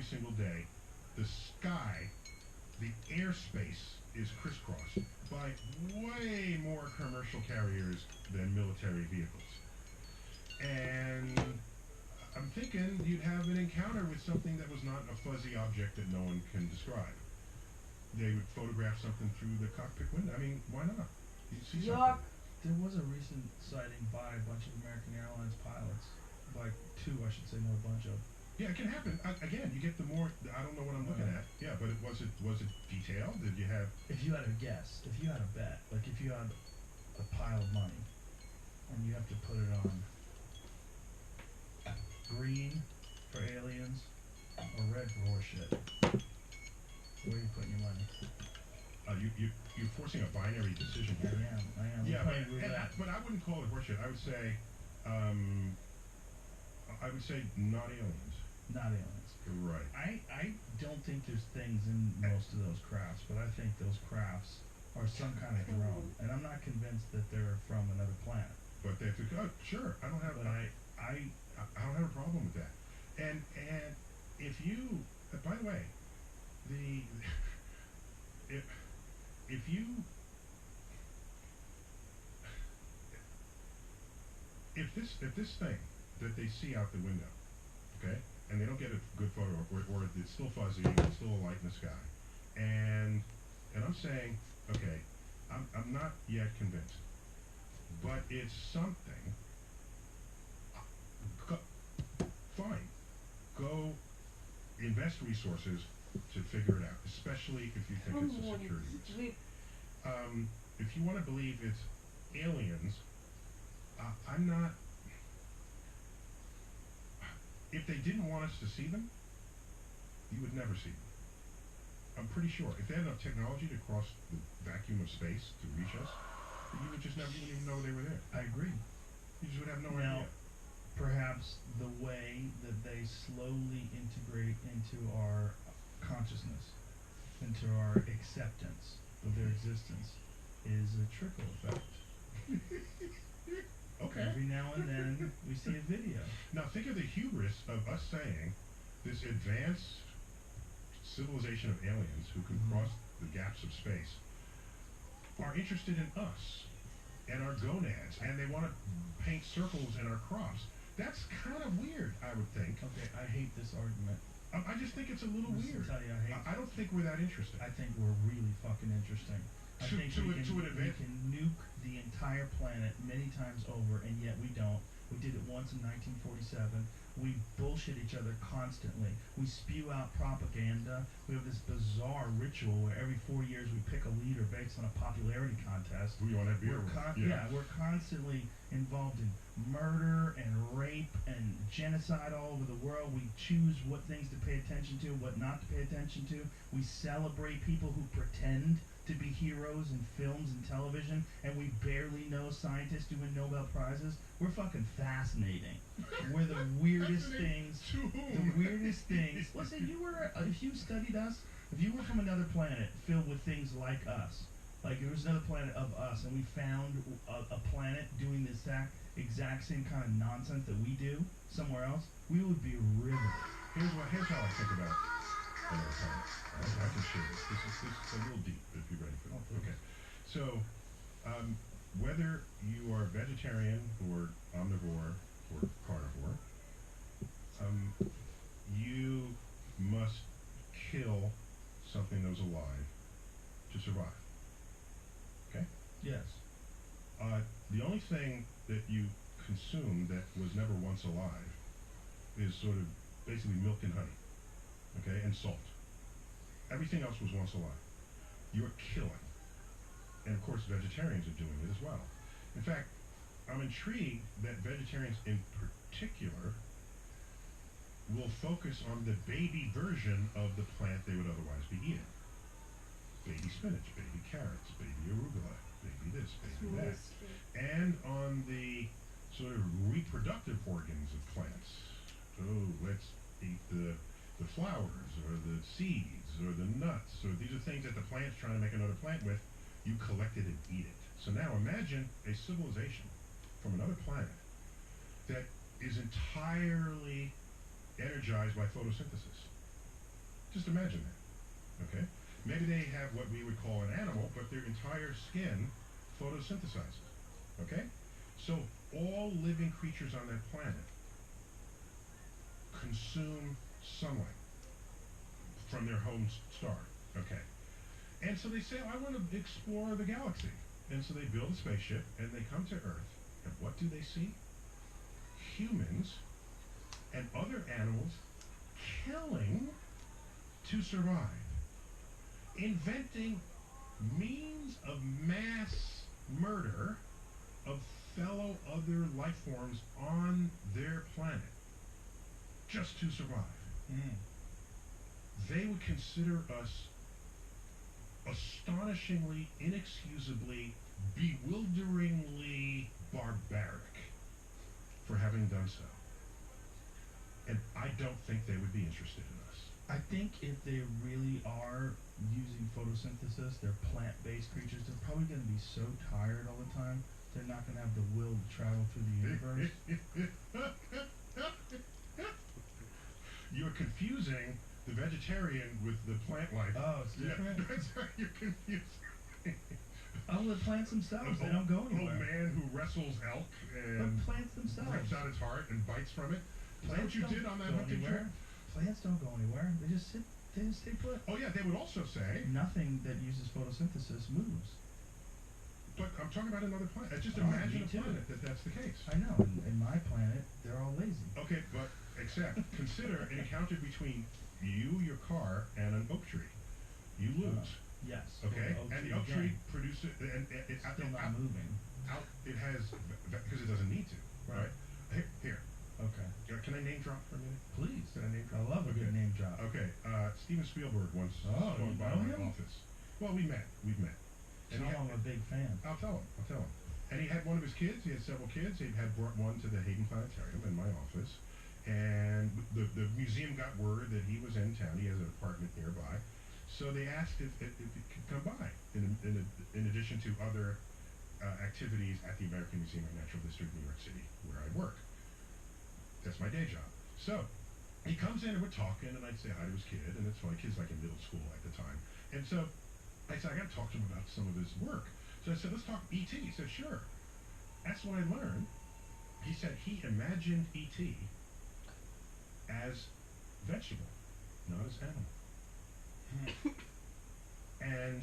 every single day. The sky, the airspace is crisscrossed by way more commercial carriers than military vehicles. And I'm thinking you'd have an encounter with something that was not a fuzzy object that no one can describe. They would photograph something through the cockpit window. I mean, why not? You see something. There was a recent sighting by a bunch of American Airlines pilots. Like two, I should say, not a bunch of. Yeah, it can happen. Again, you get the more. I don't know what I'm looking at. Yeah, but was it detailed? Did you have? If you had a guess, if you had a bet, like if you had a pile of money, and you have to put it on green for aliens or red for horse shit, where are you putting your money? You're forcing a binary decision here. I am. Yeah, but I wouldn't call it horseshit. I would say not aliens. Not aliens. Right. I don't think there's things in most of those crafts, but I think those crafts are some kind of drone, and I'm not convinced that they're from another planet. But they have to go. Sure, I don't have. But I don't have a problem with that. And if you, by the way, if you if this thing that they see out the window, okay, and they don't get a good photo, or it's still fuzzy, it's still a light in the sky, and I'm saying, okay, I'm not yet convinced, but it's something. Fine, go invest resources to figure it out, especially if you think it's a security risk. If you want to believe it's aliens, I'm not. If they didn't want us to see them, you would never see them. I'm pretty sure. If they had enough technology to cross the vacuum of space to reach us, you would just never even know they were there. I agree. You just would have no Now, idea. perhaps the way that they slowly integrate into our consciousness, into our acceptance of their existence, is a trickle effect. Okay. Every now and then we see a video. Now think of the hubris of us saying this advanced civilization of aliens who can cross the gaps of space are interested in us and our gonads, and they want to paint circles in our crops. That's kind of weird, I would think. Okay, I hate this argument. I just think it's a little weird. Tell you, I don't think we're that interesting. I think we're really fucking interesting. I think we can nuke the entire planet many times over, and yet we don't. We did it once in 1947. We bullshit each other constantly. We spew out propaganda. We have this bizarre ritual where every 4 years we pick a leader based on a popularity contest. Who you want to have beer with? We're constantly involved in murder and rape and genocide all over the world. We choose what things to pay attention to, what not to pay attention to. We celebrate people who pretend to be heroes in films and television, and we barely know scientists who win Nobel Prizes. We're fucking fascinating. We're the weirdest things. The weirdest things. Listen, if you studied us, if you were from another planet filled with things like us, like there was another planet of us, and we found a planet doing the exact same kind of nonsense that we do somewhere else, we would be riveted. Here's how I think about another planet. I can share this. This is a little deep, if you're ready for that. Okay. So, whether you are vegetarian or omnivore or carnivore, you must kill something that was alive to survive. Okay? Yes. The only thing that you consume that was never once alive is sort of basically milk and honey, okay, and salt. Everything else was once alive. You're killing. And of course vegetarians are doing it as well. In fact, I'm intrigued that vegetarians in particular will focus on the baby version of the plant they would otherwise be eating. Baby spinach, baby carrots, baby arugula, baby this, baby that. And on the sort of reproductive organs of plants. Oh, let's eat the flowers or the seeds or the nuts, or these are things that the plant's trying to make another plant with. You collect it and eat it. So now imagine a civilization from another planet that is entirely energized by photosynthesis. Just imagine that. Okay? Maybe they have what we would call an animal, but their entire skin photosynthesizes. Okay? So all living creatures on that planet consume sunlight from their home star. Okay? And so they say, I want to explore the galaxy. And so they build a spaceship and they come to Earth. And what do they see? Humans and other animals killing to survive. Inventing means of mass murder of fellow other life forms on their planet just to survive. They would consider us astonishingly, inexcusably, bewilderingly barbaric for having done so. And I don't think they would be interested in us. I think if they really are using photosynthesis, they're plant-based creatures, they're probably going to be so tired all the time, they're not going to have the will to travel through the universe. You're confusing the vegetarian with the plant life. Oh, it's different? Yeah, that's how you're confusing. Oh, the plants themselves, they don't go anywhere. Old man who wrestles elk But and plants themselves. rips out its heart and bites from it. Is that what Plants you don't did on that go hunting anywhere. trip? Plants don't go anywhere. They just stay put. Oh yeah, they would also say, Nothing that uses photosynthesis moves. but I'm talking about another planet. Just Oh, imagine me a too. planet that's the case. I know, in my planet, they're all lazy. Okay, but except consider an encounter between you, your car, and an oak tree. You lose. Yes. Okay, well, and the oak tree produces, and it's still not moving. out. It has because it doesn't need to. Right. Here. Okay. Can I name drop for a minute? Please. Can I name I drop? love a good name drop. Okay. Steven Spielberg once Oh, swung you by know my him? office. Well, we've met. Tell him I'm a big fan. I'll tell him. And he had one of his kids. He had several kids. He had brought one to the Hayden Planetarium in my office. And the museum got word that he was in town. He has an apartment nearby. So they asked if it could come by, in addition to other activities at the American Museum of Natural History in New York City, where I work. That's my day job. So he comes in and we're talking, and I say hi to his kid, and it's funny, kid's like in middle school at the time. And so I said, I got to talk to him about some of his work. So I said, let's talk E.T. He said, sure. That's when I learned. He said he imagined E.T. as vegetable, not as animal. And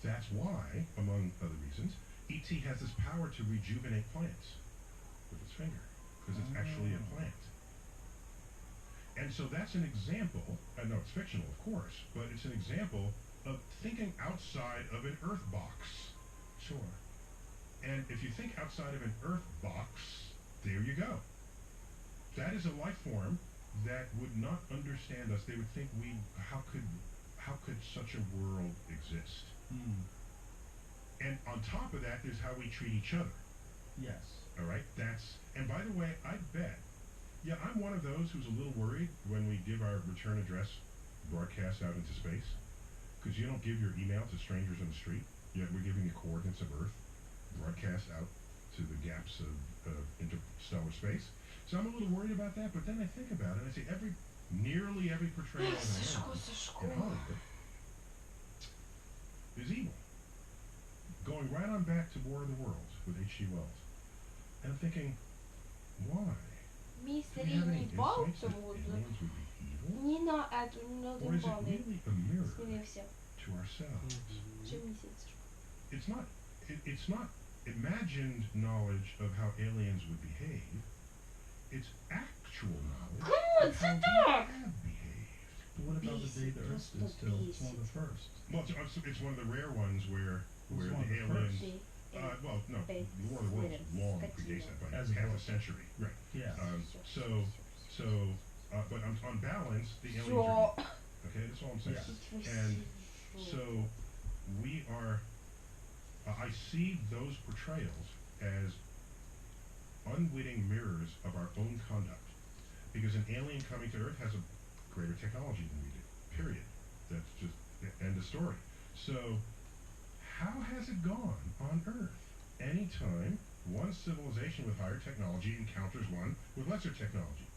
that's why, among other reasons, E.T. has this power to rejuvenate plants with its finger, because it's actually a plant. And so that's an example, I know it's fictional, of course, but it's an example of thinking outside of an earth box. Sure. And if you think outside of an earth box, there you go. That is a life form that would not understand us. They would think how could such a world exist? And on top of that, there's how we treat each other. Yes. All right? And by the way, I bet, yeah, I'm one of those who's a little worried when we give our return address broadcast out into space, because you don't give your email to strangers on the street, yet we're giving you coordinates of Earth broadcast out to the gaps of interstellar space. So I'm a little worried about that, but then I think about it, and I say nearly every portrayal of an alien in Hollywood is evil. Going right on back to War of the Worlds with H.G. Wells. And I'm thinking, why? Mi Do we have any средний балл insights that тому aliens would be evil? не на эту, не на Or один is it балл. really a mirror Сменився. to ourselves? Чем месяц? It's not imagined knowledge of how aliens would behave. It's actual knowledge Come on, of how sit we down! have behaved. But what about the day the Earth stood still? It's one of the first. Well, it's one of the rare ones where It's one of the the first. aliens. Well, no, the War of the Worlds long predates that by As a half a book. century, right? Yeah. But on balance, the aliens Всё. are okay. That's all I'm saying. Yeah. And so we are. I see those portrayals as unwitting mirrors of our own conduct, because an alien coming to Earth has a greater technology than we do. Period. That's just end of story. So, how has it gone on Earth? Anytime one civilization with higher technology encounters one with lesser technology,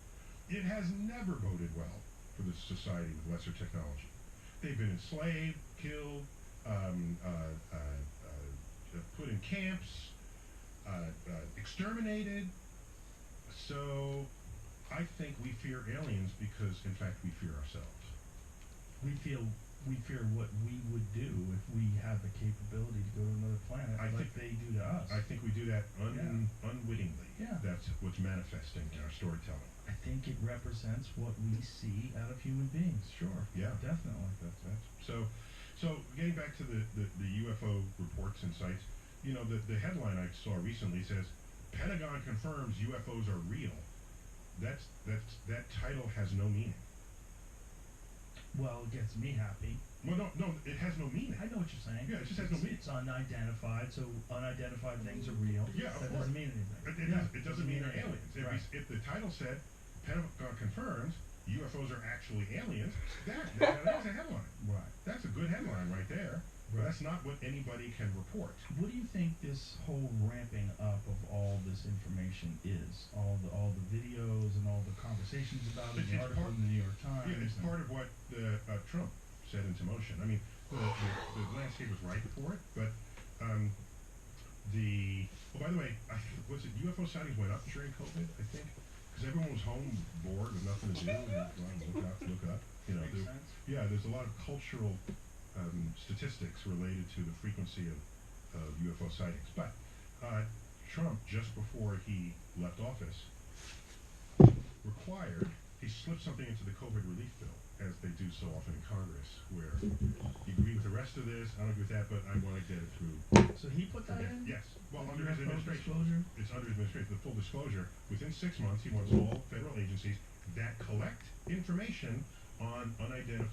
it has never boded well for the society with lesser technology. They've been enslaved, killed, put in camps, exterminated. So I think we fear aliens because, in fact, we fear ourselves. We fear what we would do if we had the capability to go to another planet like they do to us. I think we do that unwittingly. Yeah. That's what's manifesting in our storytelling. I think it represents what we see out of human beings. Sure. Yeah. Definitely. That's so getting back to the UFO reports and sites, you know, the headline I saw recently says, Pentagon confirms UFOs are real. That title has no meaning. Well, it gets me happy. Well, no, it has no meaning. I know what you're saying. Yeah, it just has no meaning. It's unidentified, so unidentified things are real. Yeah, of that course. doesn't mean anything. It doesn't mean they're aliens. Right. If the title said, Pentagon confirms UFOs are actually aliens, that's a headline. Right. That's a good headline right there. Right. That's not what anybody can report. What do you think this whole ramping up of all this information is? All the videos and all the conversations about it, the article in the New York Times. Yeah, it's part of what Trump set into motion. I mean, the landscape was ripe for it, but by the way, was it UFO sightings went up during COVID? I think because everyone was home, bored, with nothing to do, and look up. You know, Makes sense. Yeah, there's a lot of cultural statistics related to the frequency of UFO sightings. But Trump, just before he left office, he slipped something into the COVID relief bill, as they do so often in Congress, where you agree with the rest of this, I don't agree with that, but I want to get it through. So he put that in? Yes. Well, The under his UFO administration. disclosure? It's under his administration. The full disclosure. Within 6 months, he wants all federal agencies that collect information on unidentified